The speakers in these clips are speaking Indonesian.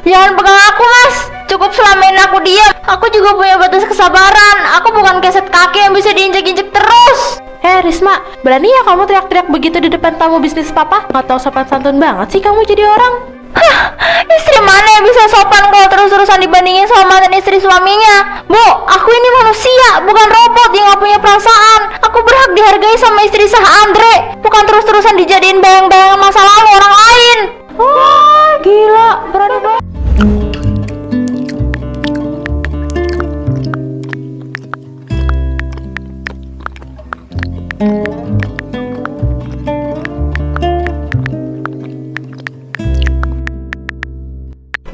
Jangan pegang aku, Mas. Cukup selamain aku diam. Aku juga punya batas kesabaran. Aku bukan keset kaki yang bisa diinjek-injek terus. Risma, berani ya kamu teriak-teriak begitu di depan tamu bisnis papa? Gak tau sopan santun banget sih kamu jadi orang. Hah, istri mana yang bisa sopan kalau terus-terusan dibandingin sama mantan istri suaminya? Bu, aku ini manusia, bukan robot yang gak punya perasaan. Aku berhak dihargai sama istri sah Andre, bukan terus-terusan dijadiin bayang-bayangan masa lalu orang lain. Wah, gila, berani banget.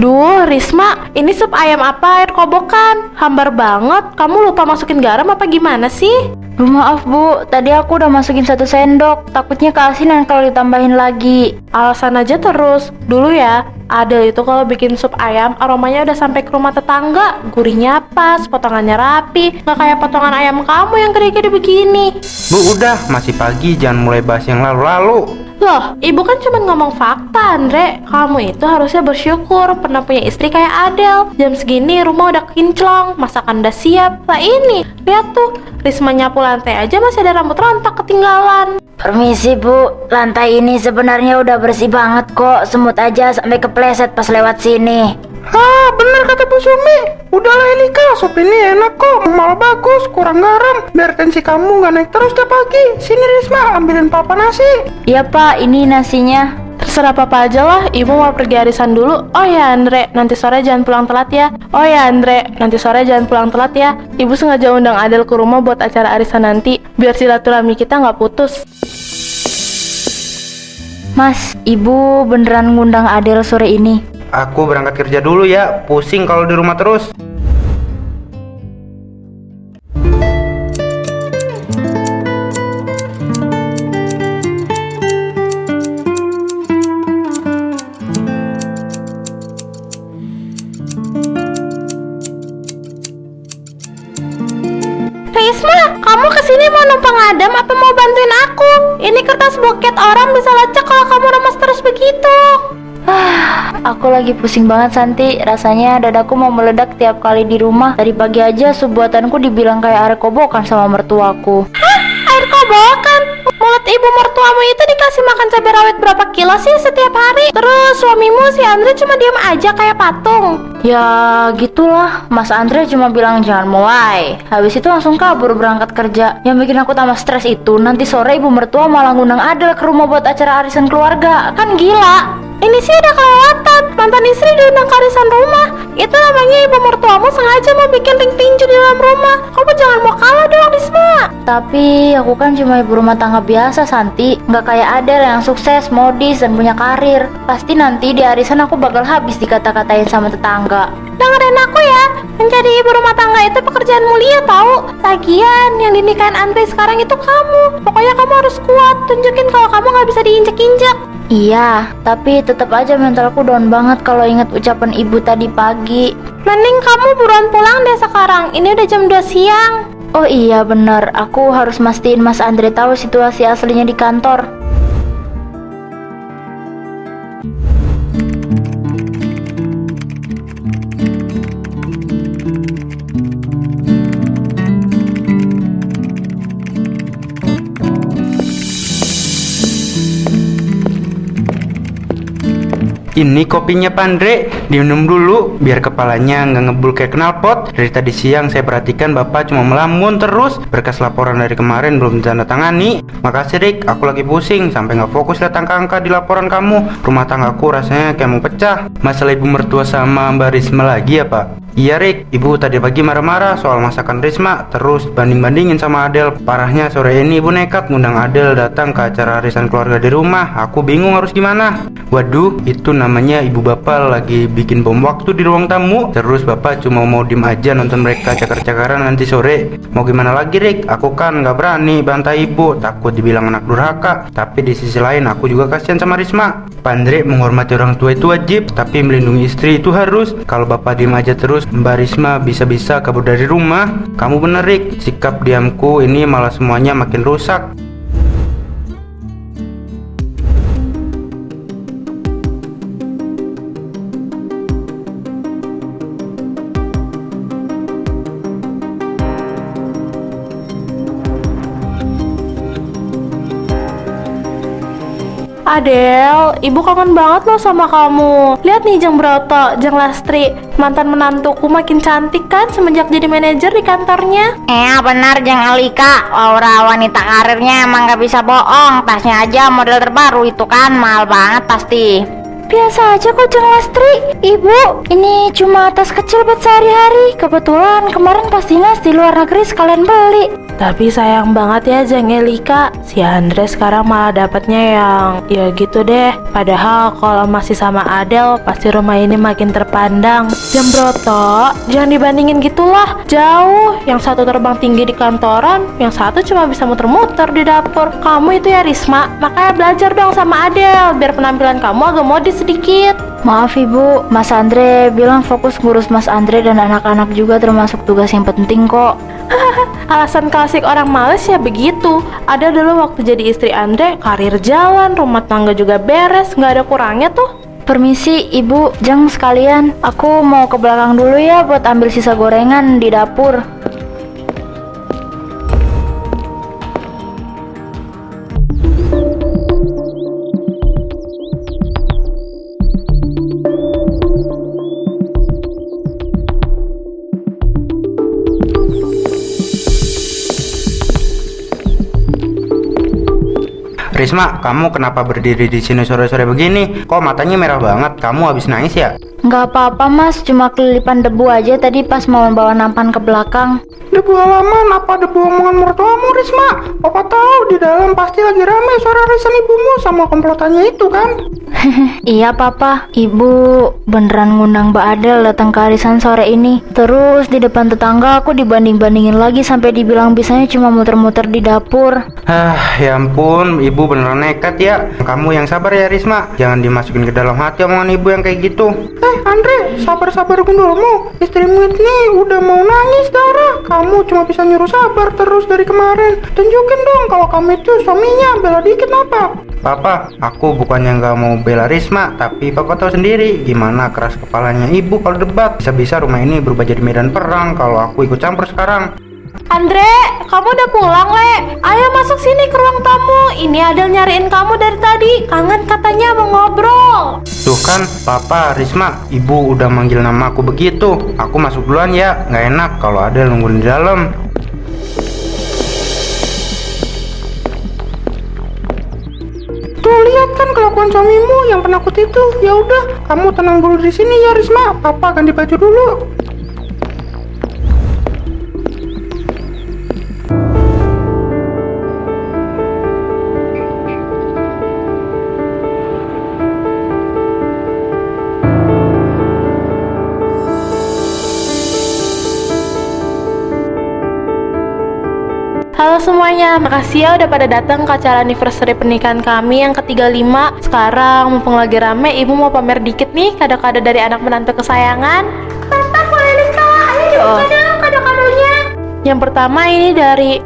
Duh, Risma, ini sup ayam apa air kobokan? Hambar banget, kamu lupa masukin garam apa gimana sih? Duh, maaf Bu, tadi aku udah masukin 1 sendok. Takutnya keasinan kalau ditambahin lagi. Alasan aja terus. Dulu ya, Adel itu kalau bikin sup ayam aromanya udah sampai ke rumah tetangga. Gurihnya pas, potongannya rapi, nggak kayak potongan ayam kamu yang gede-gede begini. Bu, udah, masih pagi, jangan mulai bahas yang lalu-lalu. Loh, ibu kan cuma ngomong fakta, Andre. Kamu itu harusnya bersyukur pernah punya istri kayak Adel. Jam segini rumah udah kinclong, masakan udah siap. Lah ini, lihat tuh, Risma nyapu lantai aja masih ada rambut rontok ketinggalan. Permisi Bu, lantai ini sebenarnya udah bersih banget kok. Semut aja sampai kepleset pas lewat sini. Hah, bener kata Bu Sumi. Udahlah ini Kak, sop ini enak kok, malah bagus, kurang garam. Biar tensi kamu nggak naik terus tiap pagi. Sini Risma, ambilin papa nasi. Iya Pak, ini nasinya. Terserah papa aja lah, ibu mau pergi arisan dulu. Oh ya Andre, nanti sore jangan pulang telat ya. Oh ya Andre, nanti sore jangan pulang telat ya. Ibu sengaja undang Adel ke rumah buat acara arisan nanti, biar silaturahmi kita nggak putus. Mas, Ibu beneran ngundang Adel sore ini? Aku berangkat kerja dulu ya, pusing kalau di rumah terus. Risma, kamu kesini mau numpang Adam apa mau bantuin aku? Ini kertas buket orang bisa lecek kalau kamu remas terus begitu. Aku lagi pusing banget Santi. Rasanya dadaku mau meledak tiap kali di rumah. Tadi pagi aja subuatanku dibilang kayak air kobokan sama mertuaku. Hah? Air kobokan? Mulut ibu mertuamu itu dikasih makan cabai rawit berapa kilo sih setiap hari? Terus suamimu si Andre cuma diam aja kayak patung. Ya gitulah, Mas Andre cuma bilang jangan mulai. Habis itu langsung kabur berangkat kerja. Yang bikin aku tambah stres itu nanti sore ibu mertua malah ngundang Adel ke rumah buat acara arisan keluarga. Kan gila. Ini sih udah kelewatan, mantan istri diundang ke arisan rumah. Itu namanya ibu mertuamu sengaja mau bikin ring tinju di dalam rumah. Kamu jangan mau kalah dong, Risma. Tapi aku kan cuma ibu rumah tangga biasa Santi. Nggak kayak Adel yang sukses, modis, dan punya karir. Pasti nanti di arisan aku bakal habis dikata-katain sama tetangga. Dengerin aku ya, menjadi ibu rumah tangga itu pekerjaan mulia tahu. Lagian yang dinikahin Andre sekarang itu kamu. Pokoknya kamu harus kuat, tunjukin kalau kamu nggak bisa diinjek-injek. Iya, tapi tetap aja mentalku down banget kalau ingat ucapan ibu tadi pagi. Mending kamu buruan pulang deh sekarang, ini udah jam 2 siang. Oh iya bener, aku harus mastiin Mas Andre tahu situasi aslinya di kantor. Ini kopinya Pandre, diminum dulu biar kepalanya nggak ngebul kayak knalpot. Dari tadi siang saya perhatikan Bapak cuma melamun terus. Berkas laporan dari kemarin belum ditandatangani. Makasih Rick, aku lagi pusing sampai nggak fokus lihat angka-angka di laporan kamu. Rumah tanggaku rasanya kayak mau pecah. Masalah ibu mertua sama Mbak Risma lagi ya Pak? Iya Rick, ibu tadi pagi marah-marah soal masakan Risma, terus banding-bandingin sama Adel. Parahnya sore ini ibu nekat ngundang Adel datang ke acara arisan keluarga di rumah. Aku bingung harus gimana. Waduh, itu namanya ibu bapak lagi bikin bom waktu di ruang tamu. Terus bapak cuma mau diem aja nonton mereka cakar-cakaran nanti sore. Mau gimana lagi Rick? Aku kan nggak berani bantai ibu, takut dibilang anak durhaka. Tapi di sisi lain aku juga kasihan sama Risma. Pandre menghormati orang tua itu wajib, tapi melindungi istri itu harus. Kalau bapak diem aja terus, Mbak Risma bisa-bisa kabur dari rumah. Kamu bener Rick, sikap diamku ini malah semuanya makin rusak. Adel, ibu kangen banget loh sama kamu. Lihat nih Jeng Broto, Jeng Lastri, mantan menantuku makin cantik kan semenjak jadi manajer di kantornya. Benar Jeng Alika, aura wanita karirnya emang gak bisa bohong. Tasnya aja model terbaru itu kan, mahal banget pasti. Biasa aja kok Jeng Lastri. Ibu, ini cuma tas kecil buat sehari-hari. Kebetulan kemarin pas dinas di luar negeri sekalian beli. Tapi sayang banget ya Jeng Elika, si Andre sekarang malah dapatnya yang ya gitu deh. Padahal kalau masih sama Adel, pasti rumah ini makin terpandang. Jeng Broto, jangan dibandingin gitulah. Jauh, yang satu terbang tinggi di kantoran, yang satu cuma bisa muter-muter di dapur. Kamu itu ya Risma, makanya belajar dong sama Adel, biar penampilan kamu agak modis sedikit. Maaf ibu, Mas Andre bilang fokus ngurus Mas Andre dan anak-anak juga termasuk tugas yang penting kok. Alasan klasik orang males ya begitu. Ada dulu waktu jadi istri Andre, karir jalan, rumah tangga juga beres, nggak ada kurangnya tuh. Permisi ibu, Jeng sekalian, aku mau ke belakang dulu ya buat ambil sisa gorengan di dapur. Risma, kamu kenapa berdiri di sini sore-sore begini? Kok matanya merah banget? Kamu habis nangis ya? Nggak apa-apa mas, cuma kelilipan debu aja tadi pas mau bawa nampan ke belakang. Debu halaman, apa debu omongan mertuamu, Risma? Papa tahu di dalam pasti lagi rame suara arisan ibumu sama komplotannya itu kan? Iya papa, ibu beneran ngundang Mbak Adel datang ke arisan sore ini. Terus di depan tetangga aku dibanding-bandingin lagi sampai dibilang bisanya cuma muter-muter di dapur. Ya ampun, ibu beneran nekat ya. Kamu yang sabar ya Risma, jangan dimasukin ke dalam hati omongan ibu yang kayak gitu. Andre, sabar-sabar gundulmu. Istrimu ini udah mau nangis darah. Kamu cuma bisa nyuruh sabar terus dari kemarin. Tunjukin dong kalau kamu itu suaminya, bela dikit apa? Papa, aku bukannya nggak mau bela Risma, tapi Papa tahu sendiri gimana keras kepalanya ibu kalau debat. Bisa-bisa rumah ini berubah jadi medan perang kalau aku ikut campur sekarang. Andre, kamu udah pulang, Le? Ayo masuk sini ke ruang tamu. Ini Adel nyariin kamu dari tadi. Kangen katanya mau ngobrol. Tuh kan, Papa, Risma, ibu udah manggil nama aku begitu. Aku masuk duluan ya, nggak enak kalau Adel nungguin di dalam. Tuh lihat kan kelakuan suamimu yang penakut itu. Ya udah, kamu tenang dulu di sini ya Risma. Papa ganti baju dulu. Halo semuanya, makasih ya udah pada datang ke acara anniversary pernikahan kami yang ke-35. Sekarang mumpung lagi rame, ibu mau pamer dikit nih kado-kado dari anak menantu kesayangan. Kelihatan boleh Kak, ayo dibuka dong kado-kadonya. Yang pertama ini dari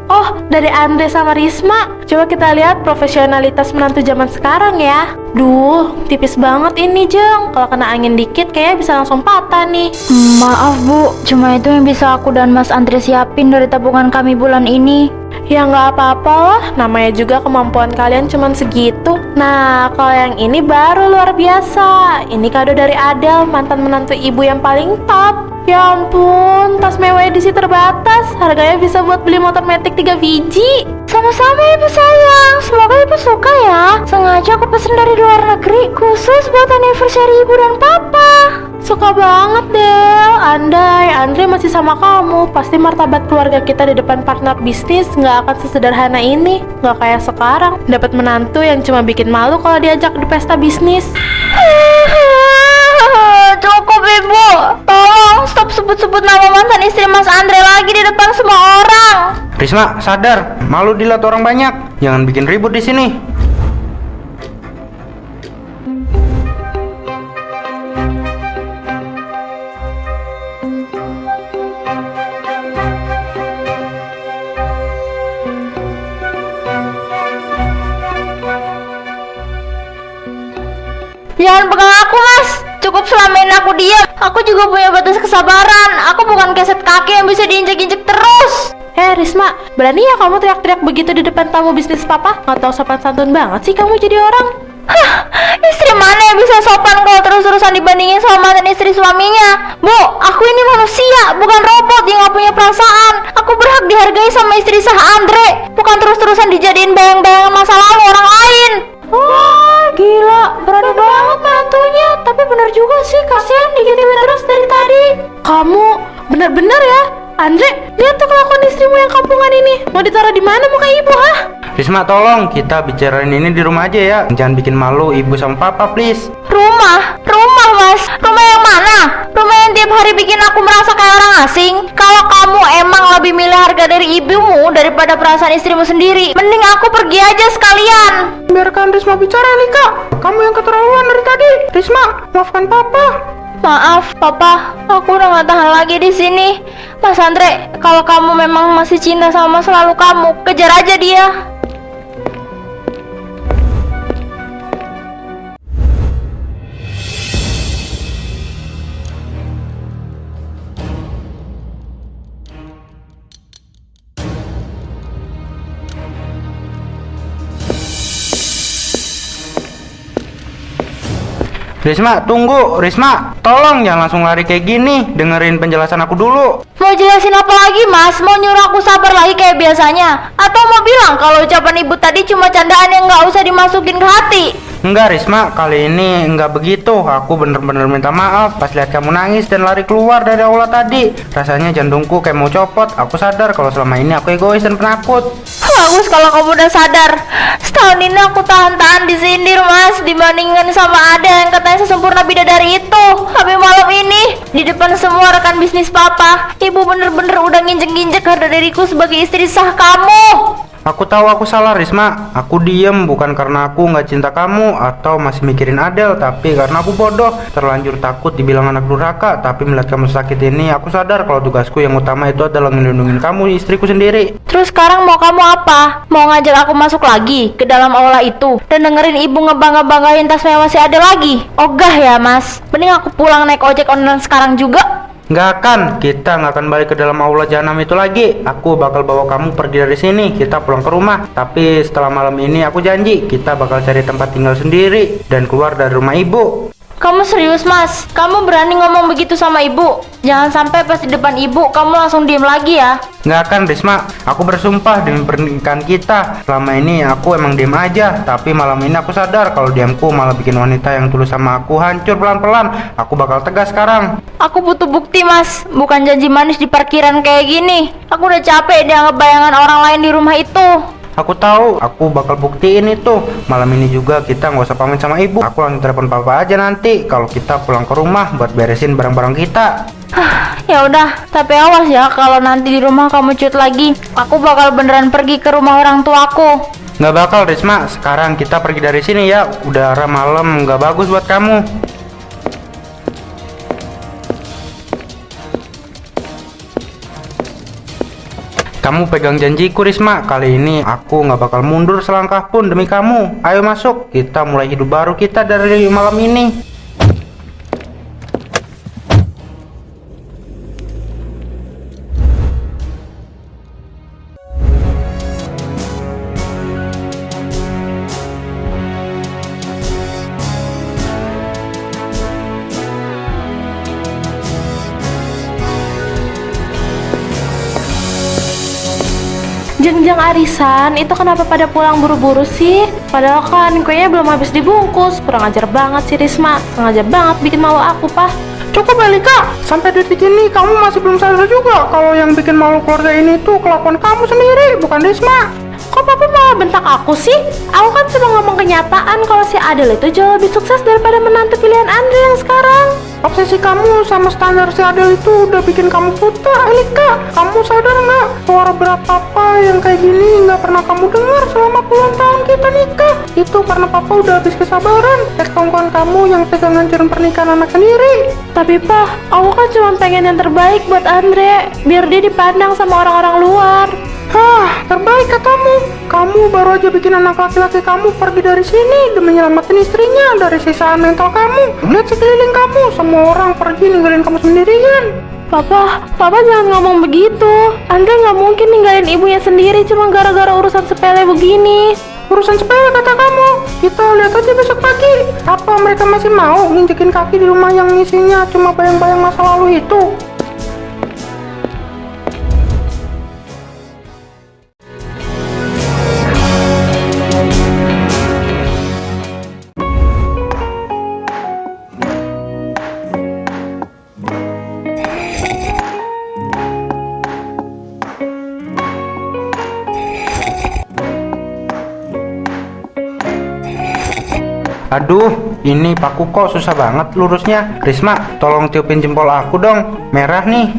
Andre sama Risma. Coba kita lihat profesionalitas menantu zaman sekarang ya. Duh, tipis banget ini Jeng. Kalau kena angin dikit kayaknya bisa langsung patah nih. Maaf bu, cuma itu yang bisa aku dan Mas Andre siapin dari tabungan kami bulan ini. Ya nggak apa-apa lah, namanya juga kemampuan kalian cuman segitu. Nah, kalau yang ini baru luar biasa. Ini kado dari Adel, mantan menantu ibu yang paling top. Ya ampun, tas mewah edisi terbatas. Harganya bisa buat beli motor Matic 3 biji. Sama-sama ibu sayang, semoga ibu suka ya. Sengaja aku pesen dari luar negeri, khusus buat anniversary ibu dan papa. Suka banget Del. Andai Andre masih sama kamu, pasti martabat keluarga kita di depan partner bisnis nggak akan sesederhana ini. Nggak kayak sekarang, dapat menantu yang cuma bikin malu kalau diajak di pesta bisnis. Cukup ibu, tolong stop sebut-sebut nama mantan istri Mas Andre lagi di depan semua orang. Risma, sadar, malu dilihat orang banyak. Jangan bikin ribut di sini. Jangan pegang aku mas, cukup selamain aku diam. Aku juga punya batas kesabaran. Aku bukan keset kaki yang bisa diinjek-injek terus. Risma, berani ya kamu teriak-teriak begitu di depan tamu bisnis papa? Nggak tahu sopan santun banget sih kamu jadi orang. Istri mana yang bisa sopan kalau terus-terusan dibandingin sama mantan istri suaminya? Bu, aku ini manusia, bukan robot yang gak punya perasaan. Aku berhak dihargai sama istri sah Andre, bukan terus-terusan dijadiin bayang-bayangan masa lalu orang lain. Wah, gila, berani banget mantunya. Tapi bener juga sih, kasihan digituin terus dari tadi. Kamu bener-bener ya, Andre, lihat tuh kelakuan istrimu yang kampungan ini. Mau ditaruh di mana muka ibu, hah? Risma, tolong kita bicarain ini di rumah aja ya. Jangan bikin malu ibu sama papa, please. Rumah mas, rumah yang mana? Rumah yang tiap hari bikin aku merasa kayak orang asing. Kalau kamu emang lebih milih harga dari ibumu daripada perasaan istrimu sendiri, mending aku pergi aja sekalian. Biarkan Risma bicara nih kak. Kamu yang keterlaluan dari tadi. Risma, maafkan papa. Maaf, Papa, aku udah gak tahan lagi di sini. Mas Andre, kalau kamu memang masih cinta sama masa lalu kamu, kejar aja dia. Risma, tunggu. Risma, tolong jangan langsung lari kayak gini. Dengerin penjelasan aku dulu. Mau jelasin apa lagi, Mas? Mau nyuruh aku sabar lagi kayak biasanya? Atau mau bilang kalau ucapan ibu tadi cuma candaan yang gak usah dimasukin ke hati? Enggak Risma, kali ini enggak begitu. Aku bener-bener minta maaf pas lihat kamu nangis dan lari keluar dari aula tadi. Rasanya jantungku kayak mau copot. Aku sadar kalau selama ini aku egois dan penakut. Bagus kalau kamu udah sadar. Setahun ini aku tahan-tahan disindir, Mas, dibandingkan sama Ada yang katanya sesempurna bidadari itu. Tapi malam ini di depan semua rekan bisnis Papa, ibu bener-bener udah nginjek-nginjek harga diriku sebagai istri sah kamu. Aku tahu aku salah Risma. Aku diem bukan karena aku nggak cinta kamu atau masih mikirin Adel, tapi karena aku bodoh, terlanjur takut dibilang anak durhaka. Tapi melihat kamu sakit ini, aku sadar kalau tugasku yang utama itu adalah ngelindungin kamu, istriku sendiri. Terus sekarang mau kamu apa? Mau ngajak aku masuk lagi ke dalam aula itu dan dengerin ibu ngebangga-banggain tas mewah si Adel lagi? Ogah ya, Mas. Mending aku pulang naik ojek online sekarang juga. Nggak akan, kita nggak akan balik ke dalam aula jahanam itu lagi. Aku bakal bawa kamu pergi dari sini. Kita pulang ke rumah. Tapi setelah malam ini aku janji kita bakal cari tempat tinggal sendiri dan keluar dari rumah ibu. Kamu serius, Mas? Kamu berani ngomong begitu sama ibu? Jangan sampai pas di depan ibu kamu langsung diem lagi ya. Nggak akan Risma, aku bersumpah demi pernikahan kita. Selama ini aku emang diem aja, tapi malam ini aku sadar kalau diamku malah bikin wanita yang tulus sama aku hancur pelan-pelan. Aku bakal tegas sekarang. Aku butuh bukti, Mas, bukan janji manis di parkiran kayak gini. Aku udah capek dianggap bayangan orang lain di rumah itu. Aku tahu, aku bakal buktiin itu. Malam ini juga kita nggak usah pamit sama ibu. Aku langsung telepon papa aja nanti kalau kita pulang ke rumah buat beresin barang-barang kita. Ya udah, tapi awas ya kalau nanti di rumah kamu cut lagi. Aku bakal beneran pergi ke rumah orang tuaku. Nggak bakal Risma, sekarang kita pergi dari sini ya. Udara malam nggak bagus buat kamu. Kamu pegang janjiku Risma, kali ini aku nggak bakal mundur selangkah pun demi kamu. Ayo masuk, kita mulai hidup baru kita dari malam ini. Jengjang arisan, itu kenapa pada pulang buru-buru sih? Padahal kan kuenya belum habis dibungkus. Kurang ajar banget sih Risma, sengaja banget bikin malu aku, Pak. Cukup Elika, sampai detik ini kamu masih belum sadar juga kalau yang bikin malu keluarga ini tuh kelakuan kamu sendiri, bukan Risma. Kok Papa malah bentak aku sih? Aku kan cuma ngomong kenyataan kalau si Adel itu jauh lebih sukses daripada menantu pilihan Andre yang sekarang. Obsesi kamu sama standar si Adel itu udah bikin kamu buta, Elika. Kamu sadar nggak? Suara berat papa yang kayak gini nggak pernah kamu dengar selama puluhan tahun kita nikah. Itu karena papa udah habis kesabaran. Sekongkon kamu yang tega ngancurin pernikahan anak sendiri. Tapi Pak, aku kan cuma pengen yang terbaik buat Andre, biar dia dipandang sama orang-orang luar. Hah, terbaik katamu. Kamu baru aja bikin anak laki-laki kamu pergi dari sini demi menyelamatkan istrinya dari sisaan mental kamu. Lihat sekeliling kamu, semua orang pergi ninggalin kamu sendirian. Papa jangan ngomong begitu. Andre nggak mungkin ninggalin ibunya sendiri cuma gara-gara urusan sepele begini. Urusan sepele kata kamu. Kita lihat aja besok pagi. Apa mereka masih mau nginjekin kaki di rumah yang isinya cuma bayang-bayang masa lalu itu? Aduh, ini paku kok susah banget lurusnya. Risma, tolong tiupin jempol aku dong. Merah nih.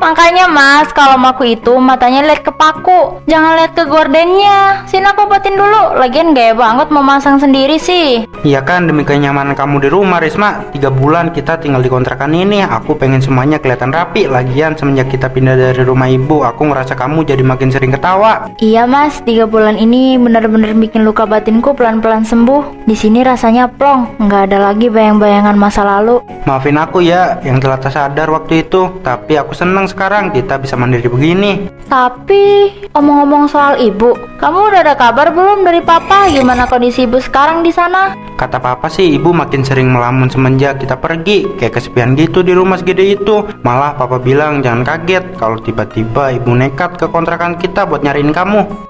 Makanya mas, kalau maku itu matanya lihat ke paku, jangan lihat ke gordennya. Sini aku obatin dulu. Lagian gaya banget mau masang sendiri sih. Iya kan, demi kenyamanan kamu di rumah Risma. 3 bulan kita tinggal di kontrakan ini. Aku pengen semuanya kelihatan rapi. Lagian semenjak kita pindah dari rumah ibu, aku ngerasa kamu jadi makin sering ketawa. Iya mas, 3 bulan ini bener-bener bikin luka batinku pelan-pelan sembuh. Di sini rasanya plong, nggak ada lagi bayang-bayangan masa lalu. Maafin aku ya, yang telah tak sadar waktu itu. Tapi aku seneng sekarang kita bisa mandiri begini. Tapi omong-omong soal ibu, kamu udah ada kabar belum dari papa? Gimana kondisi ibu sekarang di sana? Kata papa sih ibu makin sering melamun semenjak kita pergi. Kayak kesepian gitu di rumah segede itu. Malah papa bilang jangan kaget kalau tiba-tiba ibu nekat ke kontrakan kita buat nyariin kamu.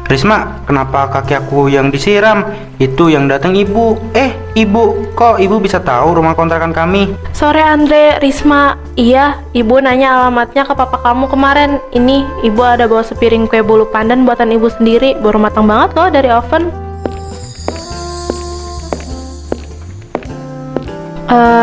Risma, kenapa kaki aku yang disiram? Itu yang datang ibu. Ibu, kok ibu bisa tahu rumah kontrakan kami? Sore Andre, Risma. Iya, ibu nanya alamatnya ke papa kamu kemarin. Ini, ibu ada bawa sepiring kue bolu pandan buatan ibu sendiri. Baru matang banget loh dari oven.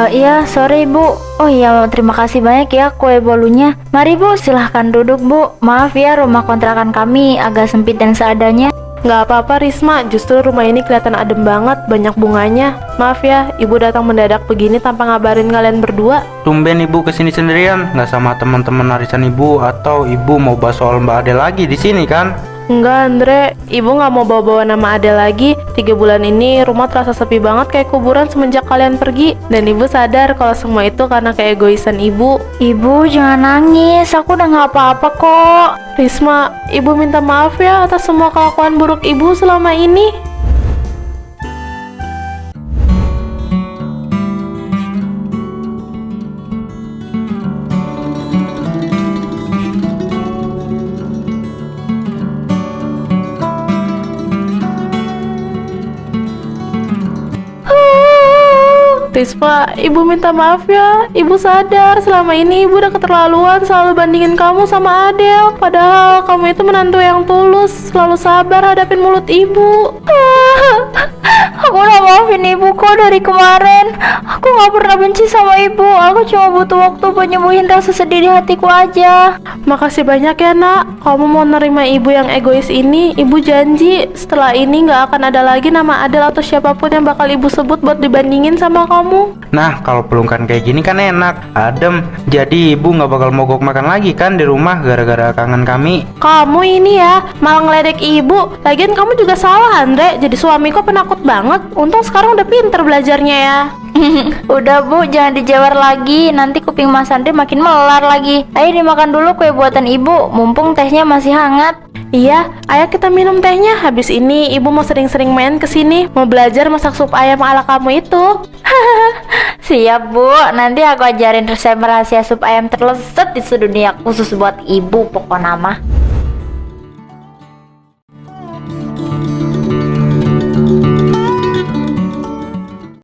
Iya, sore ibu. Oh iya, terima kasih banyak ya kue bolunya. Mari bu, silahkan duduk bu. Maaf ya, rumah kontrakan kami agak sempit dan seadanya. Nggak apa-apa Risma, justru rumah ini kelihatan adem banget, banyak bunganya. Maaf ya, ibu datang mendadak begini tanpa ngabarin kalian berdua. Tumben ibu kesini sendirian, nggak sama teman-teman arisan ibu, atau ibu mau bahas soal Mbak Ade lagi di sini kan? Enggak Andre, ibu nggak mau bawa-bawa nama Ade lagi. 3 bulan ini rumah terasa sepi banget kayak kuburan semenjak kalian pergi. Dan ibu sadar kalau semua itu karena keegoisan ibu. Ibu jangan nangis, aku udah nggak apa-apa kok. Risma, ibu minta maaf ya atas semua kelakuan buruk ibu selama ini. Risma, ibu minta maaf ya. Ibu sadar selama ini ibu udah keterlaluan selalu bandingin kamu sama Adel. Padahal kamu itu menantu yang tulus, selalu sabar hadapin mulut ibu. Aku udah maafin ibu kok dari kemarin. Aku gak pernah benci sama ibu. Aku cuma butuh waktu buat nyembuhin rasa sedih di hatiku aja. Makasih banyak ya nak. Kamu mau nerima ibu yang egois ini. Ibu janji setelah ini gak akan ada lagi nama Adel atau siapapun yang bakal ibu sebut buat dibandingin sama kamu. Nah, kalau pelukan kayak gini kan enak, adem. Jadi ibu nggak bakal mogok makan lagi kan di rumah gara-gara kangen kami. Kamu ini ya malah ngeledek ibu. Lagian kamu juga salah Andre. Jadi suamiku penakut banget. Untung sekarang udah pinter belajarnya ya. Udah bu, jangan dijawar lagi. Nanti kuping Mas Andre makin melar lagi. Ayo dimakan dulu kue buatan ibu. Mumpung tehnya masih hangat. Iya, ayo kita minum tehnya. Habis ini ibu mau sering-sering main kesini. Mau belajar masak sup ayam ala kamu itu. Siap bu, nanti aku ajarin resep rahasia sup ayam terlezat di sedunia khusus buat ibu pokok nama.